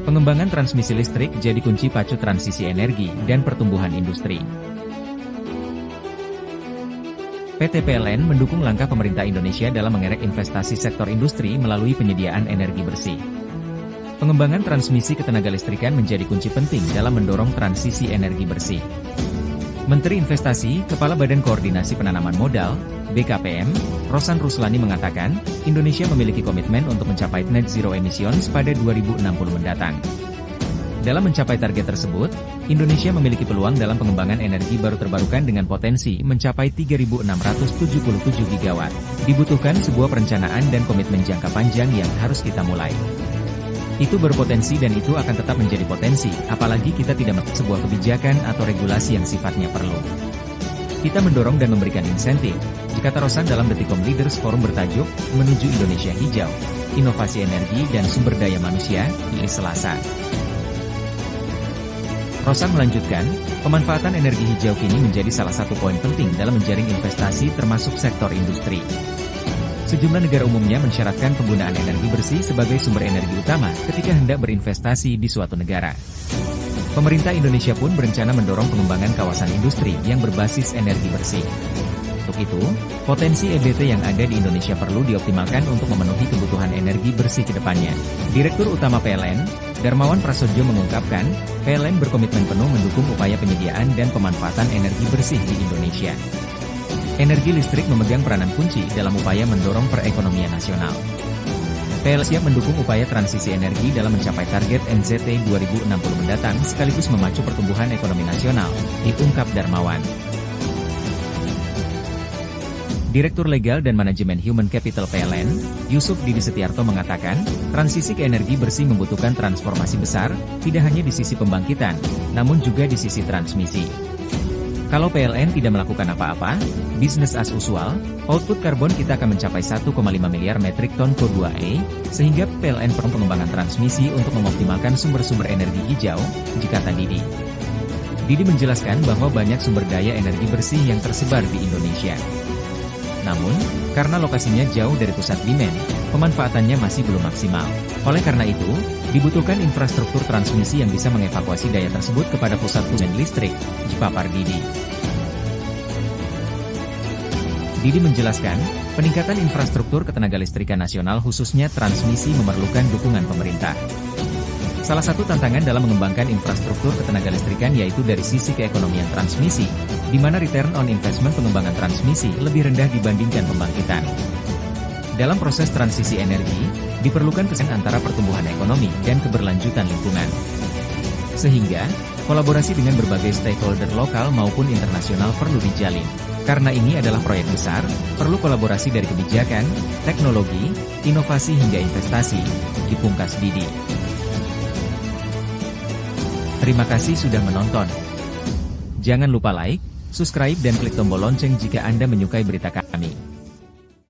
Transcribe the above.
Pengembangan transmisi listrik jadi kunci pacu transisi energi dan pertumbuhan industri. PT PLN mendukung langkah pemerintah Indonesia dalam mengerek investasi sektor industri melalui penyediaan energi bersih. Pengembangan transmisi ketenagalistrikan menjadi kunci penting dalam mendorong transisi energi bersih. Menteri Investasi, Kepala Badan Koordinasi Penanaman Modal, BKPM, Rosan Ruslani mengatakan, Indonesia memiliki komitmen untuk mencapai net zero emissions pada 2060 mendatang. Dalam mencapai target tersebut, Indonesia memiliki peluang dalam pengembangan energi baru terbarukan dengan potensi mencapai 3.677 gigawatt. Dibutuhkan sebuah perencanaan dan komitmen jangka panjang yang harus kita mulai. Itu berpotensi dan itu akan tetap menjadi potensi, apalagi kita tidak memiliki sebuah kebijakan atau regulasi yang sifatnya perlu. Kita mendorong dan memberikan insentif, kata Rosan dalam Detikom Leaders Forum bertajuk, Menuju Indonesia Hijau, Inovasi Energi dan Sumber Daya Manusia, di Selasa. Rosan melanjutkan, pemanfaatan energi hijau kini menjadi salah satu poin penting dalam menjaring investasi termasuk sektor industri. Sejumlah negara umumnya mensyaratkan penggunaan energi bersih sebagai sumber energi utama ketika hendak berinvestasi di suatu negara. Pemerintah Indonesia pun berencana mendorong pengembangan kawasan industri yang berbasis energi bersih. Untuk itu, potensi EBT yang ada di Indonesia perlu dioptimalkan untuk memenuhi kebutuhan energi bersih ke depannya. Direktur Utama PLN, Darmawan Prasojo mengungkapkan, PLN berkomitmen penuh mendukung upaya penyediaan dan pemanfaatan energi bersih di Indonesia. Energi listrik memegang peranan kunci dalam upaya mendorong perekonomian nasional. PLN siap mendukung upaya transisi energi dalam mencapai target NZT 2060 mendatang sekaligus memacu pertumbuhan ekonomi nasional, diungkap Darmawan. Direktur Legal dan Manajemen Human Capital PLN, Yusuf Didi Setiarto mengatakan, transisi ke energi bersih membutuhkan transformasi besar, tidak hanya di sisi pembangkitan, namun juga di sisi transmisi. Kalau PLN tidak melakukan apa-apa, bisnis as usual, output karbon kita akan mencapai 1,5 miliar metrik ton CO2e, sehingga PLN perlu pengembangan transmisi untuk mengoptimalkan sumber-sumber energi hijau, kata Didi. Didi menjelaskan bahwa banyak sumber daya energi bersih yang tersebar di Indonesia. Namun, karena lokasinya jauh dari pusat demand, pemanfaatannya masih belum maksimal. Oleh karena itu, dibutuhkan infrastruktur transmisi yang bisa mengevakuasi daya tersebut kepada pusat listrik, papar Didi. Didi menjelaskan, peningkatan infrastruktur ketenagalistrikan nasional khususnya transmisi memerlukan dukungan pemerintah. Salah satu tantangan dalam mengembangkan infrastruktur ketenagalistrikan yaitu dari sisi keekonomian transmisi, di mana return on investment pengembangan transmisi lebih rendah dibandingkan pembangkitan. Dalam proses transisi energi, diperlukan keseimbangan antara pertumbuhan ekonomi dan keberlanjutan lingkungan. Sehingga, kolaborasi dengan berbagai stakeholder lokal maupun internasional perlu dijalin. Karena ini adalah proyek besar, perlu kolaborasi dari kebijakan, teknologi, inovasi hingga investasi, dipungkas Didi. Terima kasih sudah menonton. Jangan lupa like, subscribe dan klik tombol lonceng jika Anda menyukai berita kami.